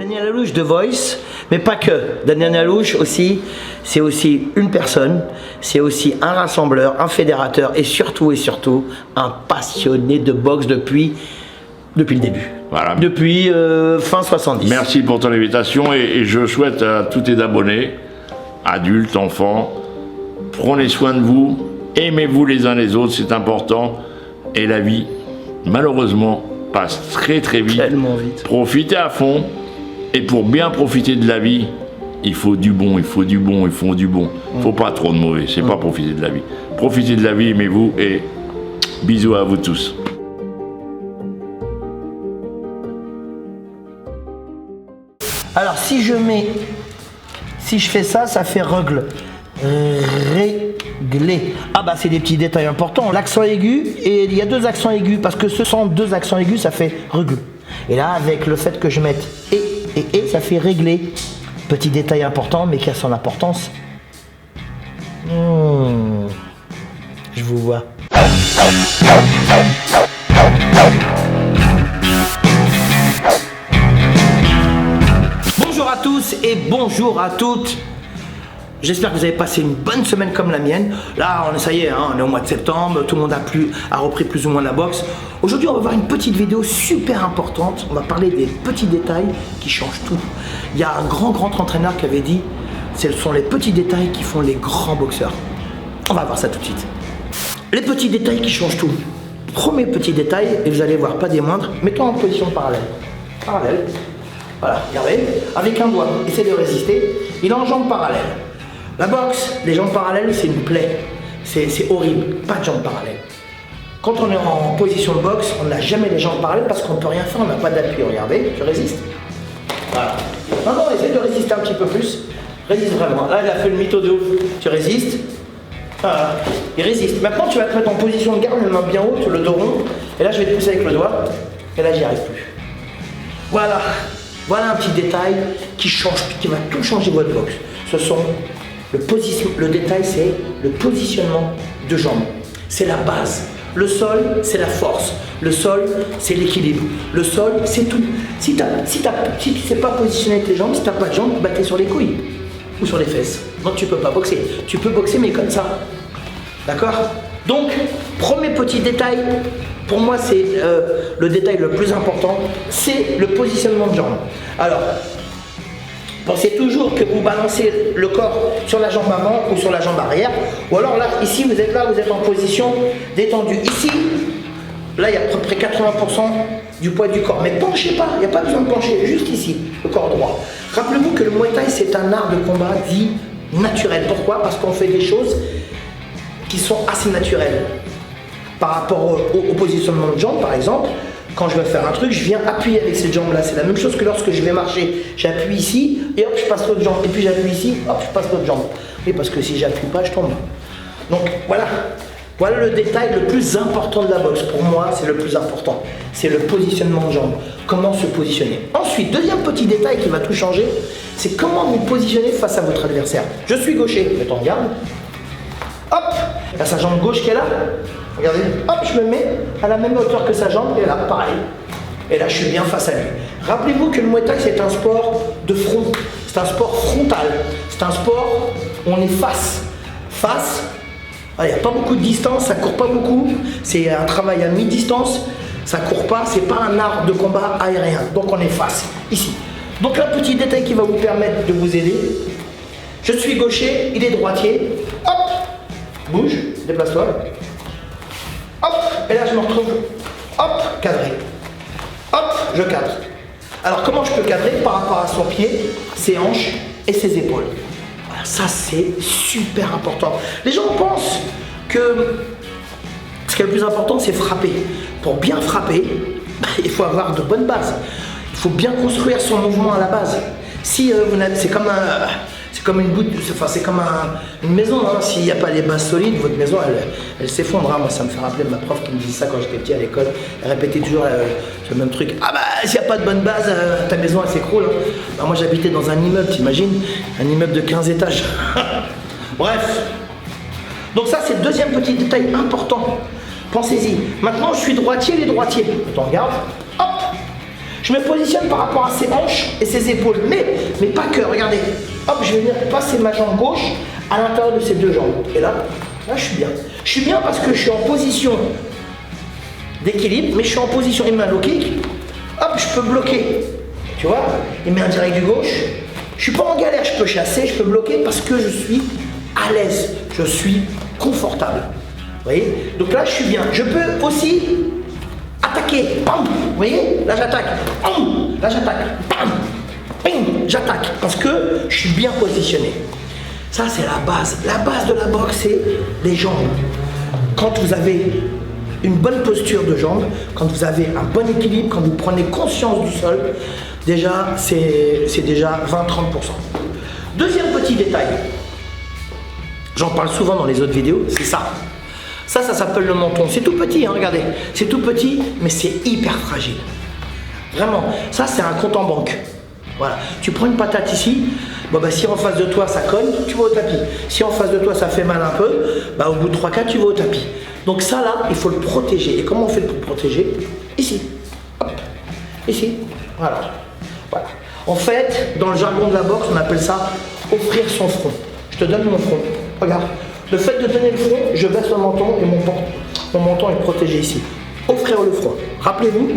Daniel Alouche de Voice, mais pas que. Daniel Alouche aussi, c'est aussi une personne, c'est aussi un rassembleur, un fédérateur et surtout un passionné de boxe depuis le début. Voilà. Depuis fin 70. Merci pour ton invitation et je souhaite à tous tes abonnés, adultes, enfants, prenez soin de vous, aimez-vous les uns les autres, c'est important. Et la vie, malheureusement, passe très vite. Tellement vite. Profitez à fond. Et pour bien profiter de la vie, il faut du bon, il faut du bon, il faut du bon. Il ne faut pas trop de mauvais, c'est pas profiter de la vie. Profitez de la vie, aimez-vous et bisous à vous tous. Alors si je fais ça, ça fait règle. Régler. Ah bah c'est des petits détails importants. L'accent aigu, et il y a deux accents aigus, parce que ce sont deux accents aigus, ça fait règle. Et là, avec le fait que je mette et, ça fait régler. Petit détail important, mais qui a son importance. Je vous vois. Bonjour à tous et bonjour à toutes. J'espère que vous avez passé une bonne semaine comme la mienne. Là, ça y est, on est au mois de septembre, tout le monde a repris plus ou moins la boxe. Aujourd'hui, on va voir une petite vidéo super importante. On va parler des petits détails qui changent tout. Il y a un grand entraîneur qui avait dit, ce sont les petits détails qui font les grands boxeurs. On va voir ça tout de suite. Les petits détails qui changent tout. Premier petit détail, et vous allez voir, pas des moindres, mettons en position parallèle. Parallèle. Voilà, regardez, avec un doigt, essayez de résister. Il est en jambe parallèle. La boxe, les jambes parallèles, c'est une plaie. C'est horrible, pas de jambes parallèles. Quand on est en position de boxe, on n'a jamais les jambes parallèles parce qu'on ne peut rien faire, on n'a pas d'appui. Regardez, je résiste. Voilà. Non, essaye de résister un petit peu plus. Résiste vraiment. Là, il a fait le mytho de ouf. Tu résistes. Voilà. Il résiste. Maintenant, tu vas te mettre en position de garde, les mains bien hautes, le dos rond. Et là, je vais te pousser avec le doigt. Et là, j'y arrive plus. Voilà. Voilà un petit détail qui va tout changer votre boxe. Le détail, c'est le positionnement de jambes. C'est la base. Le sol, c'est la force. Le sol, c'est l'équilibre. Le sol, c'est tout. Si tu ne sais pas positionner avec les jambes, si tu n'as pas de jambes, bah, tu es sur les couilles ou sur les fesses. Donc tu ne peux pas boxer. Tu peux boxer, mais comme ça. D'accord? Donc, premier petit détail, pour moi, c'est le détail le plus important, c'est le positionnement de jambes. Alors, pensez toujours que vous balancez le corps sur la jambe avant ou sur la jambe arrière. Ou alors là, ici, vous êtes en position détendue. Ici, là, il y a à peu près 80% du poids du corps. Mais penchez pas, il n'y a pas besoin de pencher, juste ici, le corps droit. Rappelez-vous que le Muay Thai, c'est un art de combat dit naturel. Pourquoi? Parce qu'on fait des choses qui sont assez naturelles. Par rapport au positionnement de jambes, par exemple, quand je vais faire un truc, je viens appuyer avec cette jambe-là. C'est la même chose que lorsque je vais marcher. J'appuie ici et hop, je passe l'autre jambe. Et puis j'appuie ici, hop, je passe l'autre jambe. Et parce que si j'appuie pas, je tombe. Donc voilà. Voilà le détail le plus important de la boxe. Pour moi, c'est le plus important. C'est le positionnement de jambes. Comment se positionner. Ensuite, deuxième petit détail qui va tout changer, c'est comment vous positionnez face à votre adversaire. Je suis gaucher, mettons en garde. Hop, il y a sa jambe gauche qui est là. Regardez, hop, je me mets à la même hauteur que sa jambe, et là, pareil. Et là, je suis bien face à lui. Rappelez-vous que le Muay Thai, c'est un sport de front. C'est un sport frontal. C'est un sport où on est face. Face, il n'y a pas beaucoup de distance, ça ne court pas beaucoup. C'est un travail à mi-distance, ça ne court pas, c'est pas un art de combat aérien. Donc on est face, ici. Donc là, petit détail qui va vous permettre de vous aider. Je suis gaucher, il est droitier. Hop, bouge, déplace-toi. Hop, et là je me retrouve, hop, cadré. Hop, je cadre. Alors comment je peux cadrer par rapport à son pied, ses hanches et ses épaules? Voilà, ça c'est super important. Les gens pensent que ce qui est le plus important c'est frapper. Pour bien frapper, il faut avoir de bonnes bases. Il faut bien construire son mouvement à la base. Si c'est comme une maison, hein. S'il n'y a pas les bases solides, votre maison elle s'effondre. Moi ça me fait rappeler ma prof qui me disait ça quand j'étais petit à l'école. Elle répétait toujours le même truc. Ah bah s'il n'y a pas de bonne base, ta maison elle s'écroule. Hein. Alors, moi j'habitais dans un immeuble, t'imagines? Un immeuble de 15 étages. Bref. Donc ça c'est le deuxième petit détail important. Pensez-y. Maintenant je suis droitier, les droitiers. Attends, regarde. Hop. Je me positionne par rapport à ses hanches et ses épaules, mais pas que, regardez. Hop, je vais venir passer ma jambe gauche à l'intérieur de ces deux jambes. Et là, je suis bien. Je suis bien parce que je suis en position d'équilibre, mais je suis en position, il met un low kick. Hop, je peux bloquer. Tu vois, il met un direct du gauche. Je suis pas en galère, je peux chasser, je peux bloquer parce que je suis à l'aise. Je suis confortable. Vous voyez? Donc là, je suis bien. Je peux aussi attaquer. Bam. Vous voyez? Là, j'attaque. Bam. Là, j'attaque. Bam. Bing. J'attaque parce que je suis bien positionné. Ça, c'est la base. La base de la boxe, c'est les jambes. Quand vous avez une bonne posture de jambes, quand vous avez un bon équilibre, quand vous prenez conscience du sol, déjà, c'est déjà 20-30%. Deuxième petit détail. J'en parle souvent dans les autres vidéos, c'est ça. Ça s'appelle le menton. C'est tout petit, hein, regardez. C'est tout petit, mais c'est hyper fragile. Vraiment. Ça, c'est un compte en banque. Voilà. Tu prends une patate ici, bon, bah, si en face de toi ça cogne, tu vas au tapis. Si en face de toi ça fait mal un peu, bah, au bout de 3-4, tu vas au tapis. Donc ça là, il faut le protéger. Et comment on fait pour le protéger? Ici. Hop. Ici. Voilà. Voilà. En fait, dans le jargon de la boxe, on appelle ça offrir son front. Je te donne mon front. Regarde. Le fait de donner le front, je baisse le menton et mon menton est protégé ici. Offrir le front. Rappelez-vous,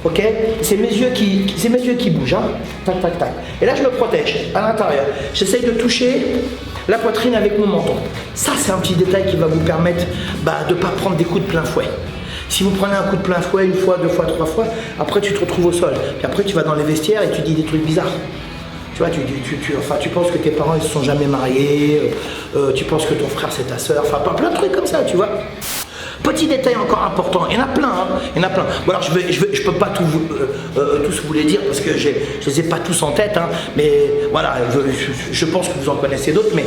ok? C'est mes yeux qui bougent, hein? Tac, tac, tac. Et là, je me protège à l'intérieur. J'essaye de toucher la poitrine avec mon menton. Ça, c'est un petit détail qui va vous permettre de ne pas prendre des coups de plein fouet. Si vous prenez un coup de plein fouet une fois, deux fois, trois fois, après tu te retrouves au sol. Puis après, tu vas dans les vestiaires et tu dis des trucs bizarres. Tu vois, tu penses que tes parents ils se sont jamais mariés, tu penses que ton frère c'est ta soeur, enfin plein de trucs comme ça, tu vois. Petit détail encore important, il y en a plein, hein, il y en a plein. Bon alors je peux pas tous vous les dire parce que je les ai pas tous en tête, hein, mais voilà, je pense que vous en connaissez d'autres. Mais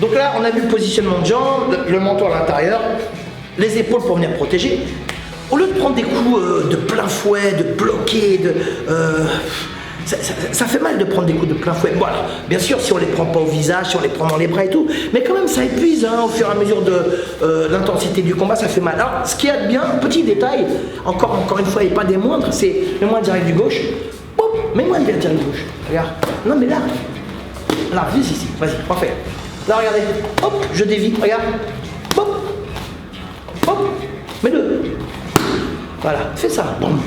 donc là, on a vu le positionnement de jambes, le menton à l'intérieur, les épaules pour venir protéger. Au lieu de prendre des coups de plein fouet, de bloquer, ça fait mal de prendre des coups de plein fouet. Bon alors, bien sûr, si on les prend pas au visage, si on les prend dans les bras et tout, mais quand même ça épuise, hein, au fur et à mesure de l'intensité du combat, ça fait mal. Alors, ce qu'il y a de bien, petit détail, encore une fois, et pas des moindres, c'est mets-moi un direct du gauche, boum, mets-moi un direct du gauche. Regarde, non mais là, viens ici, vas-y, refais. Là, regardez, hop, je dévie, regarde, hop, hop, mets-le. Voilà, fais ça, boum.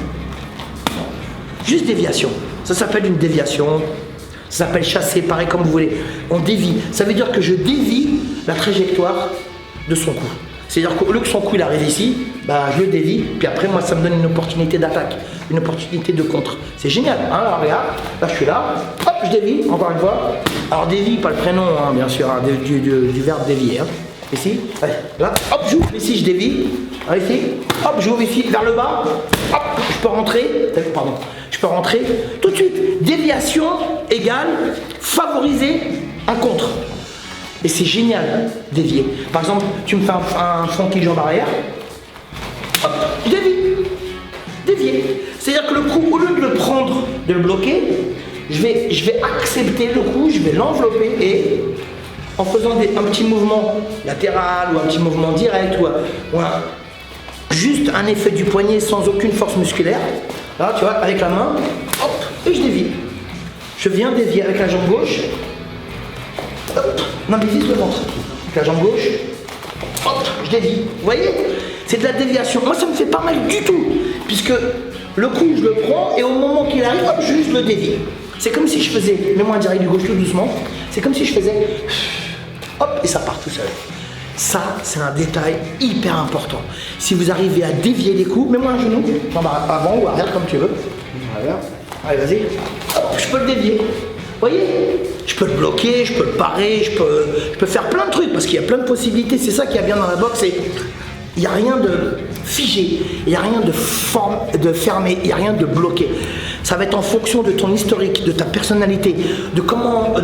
Juste déviation. Ça s'appelle une déviation, ça s'appelle chasser, pareil comme vous voulez. On dévie, ça veut dire que je dévie la trajectoire de son coup. C'est-à-dire qu'au lieu que son coup il arrive ici, je le dévie, puis après moi ça me donne une opportunité d'attaque, une opportunité de contre. C'est génial, hein, alors regarde, là je suis là, hop, je dévie, encore une fois. Alors dévie, pas le prénom, hein, bien sûr, hein, du verbe dévier. Hein. Ici, allez, là, hop, j'ouvre, ici je dévie, alors ici, hop, j'ouvre ici, vers le bas, hop, je peux rentrer, pardon. Je peux rentrer tout de suite. Déviation égale favoriser un contre. Et c'est génial, dévier. Par exemple, tu me fais un front kick jambe arrière. Hop, je dévie. Dévier. C'est-à-dire que le coup, au lieu de le prendre, de le bloquer, je vais accepter le coup, je vais l'envelopper et en faisant un petit mouvement latéral ou un petit mouvement direct ou juste un effet du poignet sans aucune force musculaire. Là, tu vois, avec la main, hop, et je dévie. Je viens dévier avec la jambe gauche. Hop, non mais vise le ventre. Avec la jambe gauche, hop, je dévie. Vous voyez? C'est de la déviation. Moi, ça me fait pas mal du tout. Puisque le coup, je le prends et au moment qu'il arrive, hop, je juste le dévie. C'est comme si je faisais, mets-moi un direct du gauche tout doucement. C'est comme si je faisais, hop, et ça part tout seul. Ça, c'est un détail hyper important. Si vous arrivez à dévier les coups, mets-moi un genou, avant ou arrière comme tu veux. Allez, vas-y. Hop, je peux le dévier. Vous voyez? Je peux le bloquer, je peux le parer, je peux faire plein de trucs parce qu'il y a plein de possibilités. C'est ça qui est bien dans la boxe. Il n'y a rien de figé, il n'y a rien de fermé, il n'y a rien de bloqué. Ça va être en fonction de ton historique, de ta personnalité, de comment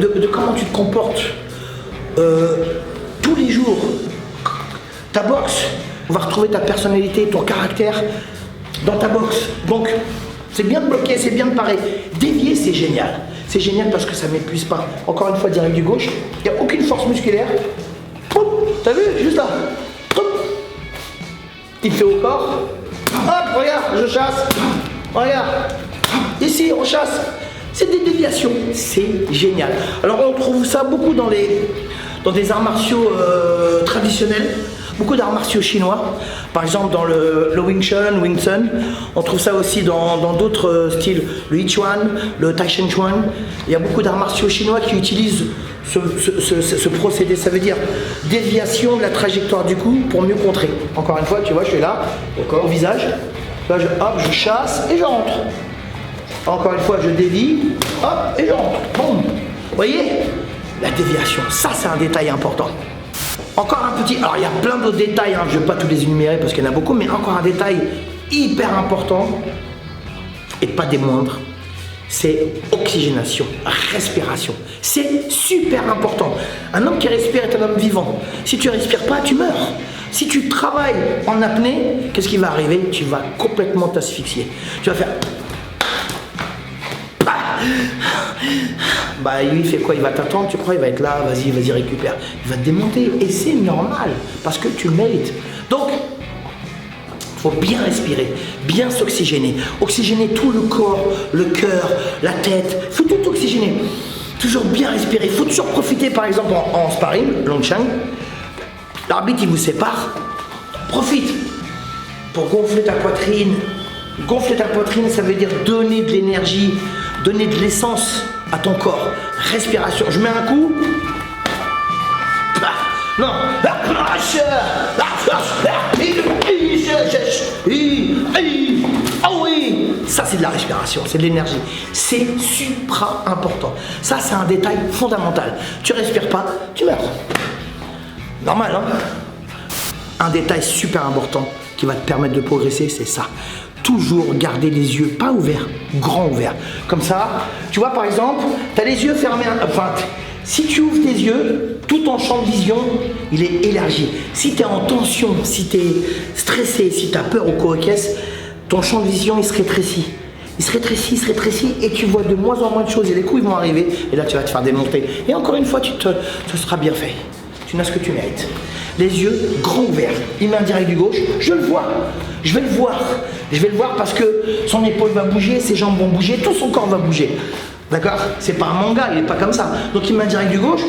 tu te comportes tous les jours. Ta boxe, on va retrouver ta personnalité, ton caractère dans ta boxe. Donc, c'est bien de bloquer, c'est bien de parer. Dévier, c'est génial. C'est génial parce que ça ne m'épuise pas. Encore une fois, direct du gauche, il n'y a aucune force musculaire. T'as vu? Juste là. Il fait au corps. Hop, regarde, je chasse. Regarde. Ici, on chasse. C'est des déviations. C'est génial. Alors, on trouve ça beaucoup dans des arts martiaux traditionnels. Beaucoup d'arts martiaux chinois, par exemple dans le Wing Chun, Wing Tsun. On trouve ça aussi dans d'autres styles, le Yichuan, le Tai Shen Chuan. Il y a beaucoup d'arts martiaux chinois qui utilisent ce procédé. Ça veut dire déviation de la trajectoire du coup pour mieux contrer. Encore une fois, tu vois, je suis là, au visage. Là, je chasse et je rentre. Encore une fois, je dévie, hop, et je rentre. Boum. Vous voyez? La déviation, ça c'est un détail important. Encore un petit, alors il y a plein d'autres détails, hein, je ne vais pas tous les énumérer parce qu'il y en a beaucoup, mais encore un détail hyper important, et pas des moindres, c'est oxygénation, respiration. C'est super important. Un homme qui respire est un homme vivant. Si tu ne respires pas, tu meurs. Si tu travailles en apnée, qu'est-ce qui va arriver? Tu vas complètement t'asphyxier. Tu vas faire... Bah lui il fait quoi? Il va t'attendre, tu crois? Il va être là, vas-y récupère. Il va te démonter et c'est normal parce que tu le mérites. Donc il faut bien respirer, bien s'oxygéner. Oxygéner tout le corps, le cœur, la tête. Il faut tout oxygéner. Toujours bien respirer. Il faut toujours profiter par exemple en sparring, Longchang. L'arbitre il vous sépare. Profite pour gonfler ta poitrine. Gonfler ta poitrine, ça veut dire donner de l'énergie, donner de l'essence à ton corps. Respiration. Je mets un coup. Non. Oh oui. Ça c'est de la respiration, c'est de l'énergie. C'est supra important. Ça c'est un détail fondamental. Tu respires pas, tu meurs. Normal, hein? Un détail super important qui va te permettre de progresser, c'est ça. Toujours garder les yeux pas ouverts, grands ouverts. Comme ça, tu vois par exemple, tu as les yeux fermés, enfin, si tu ouvres tes yeux, tout ton champ de vision, il est élargi. Si tu es en tension, si tu es stressé, si tu as peur ou quoi qu'est-ce, ton champ de vision, il se rétrécit. Il se rétrécit et tu vois de moins en moins de choses et les coups ils vont arriver et là tu vas te faire démonter. Et encore une fois, ce sera bien fait. Tu n'as ce que tu mérites. Les yeux grands ouverts. Il met un direct du gauche, je le vois. Je vais le voir. Je vais le voir parce que son épaule va bouger, ses jambes vont bouger, tout son corps va bouger. D'accord? C'est pas un manga, il n'est pas comme ça. Donc il met un direct du gauche,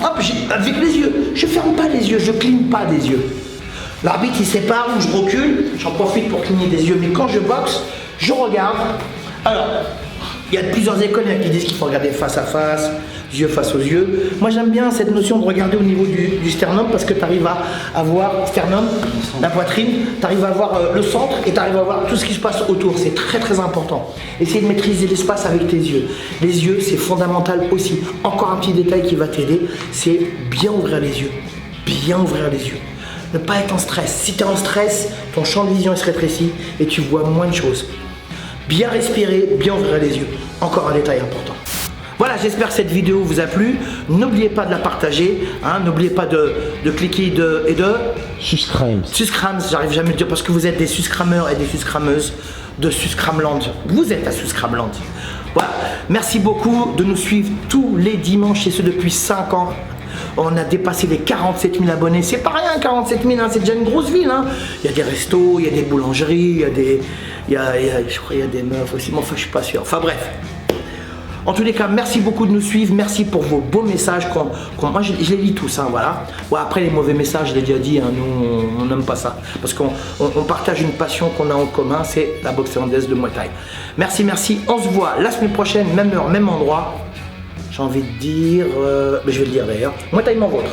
hop, avec les yeux. Je ferme pas les yeux, je cligne pas des yeux. L'arbitre il sépare ou je recule, j'en profite pour cligner des yeux. Mais quand je boxe, je regarde. Alors, il y a plusieurs écoles qui disent qu'il faut regarder face à face, yeux face aux yeux. Moi j'aime bien cette notion de regarder au niveau du sternum parce que tu arrives à voir sternum, la poitrine, tu arrives à voir le centre et tu arrives à voir tout ce qui se passe autour. C'est très très important. Essaye de maîtriser l'espace avec tes yeux. Les yeux c'est fondamental aussi. Encore un petit détail qui va t'aider, c'est bien ouvrir les yeux. Bien ouvrir les yeux. Ne pas être en stress. Si tu es en stress, ton champ de vision il se rétrécit et tu vois moins de choses. Bien respirer, bien ouvrir les yeux. Encore un détail important. Voilà, j'espère que cette vidéo vous a plu. N'oubliez pas de la partager. Hein, n'oubliez pas de cliquer et de... Suscrime. Suscrime, j'arrive jamais à le dire parce que vous êtes des suscrameurs et des suscrameuses de Suscramland. Vous êtes à Suscramland. Voilà, merci beaucoup de nous suivre tous les dimanches et ce depuis 5 ans. On a dépassé les 47 000 abonnés. C'est pas rien, 47 000, hein, c'est déjà une grosse ville. Hein. Il y a des restos, il y a des boulangeries, il y a des... je crois qu'il y a des meufs aussi, mais enfin je suis pas sûr. Enfin bref. En tous les cas, merci beaucoup de nous suivre. Merci pour vos beaux messages. Moi, je les lis tous. Hein, voilà. Ouais, après, les mauvais messages, je l'ai déjà dit, hein, nous, on n'aime pas ça. Parce qu'on partage une passion qu'on a en commun, c'est la boxe thaïlandaise de Muay Thai. Merci, merci. On se voit la semaine prochaine, même heure, même endroit. J'ai envie de dire... je vais le dire d'ailleurs. Muay Thai mon vôtre.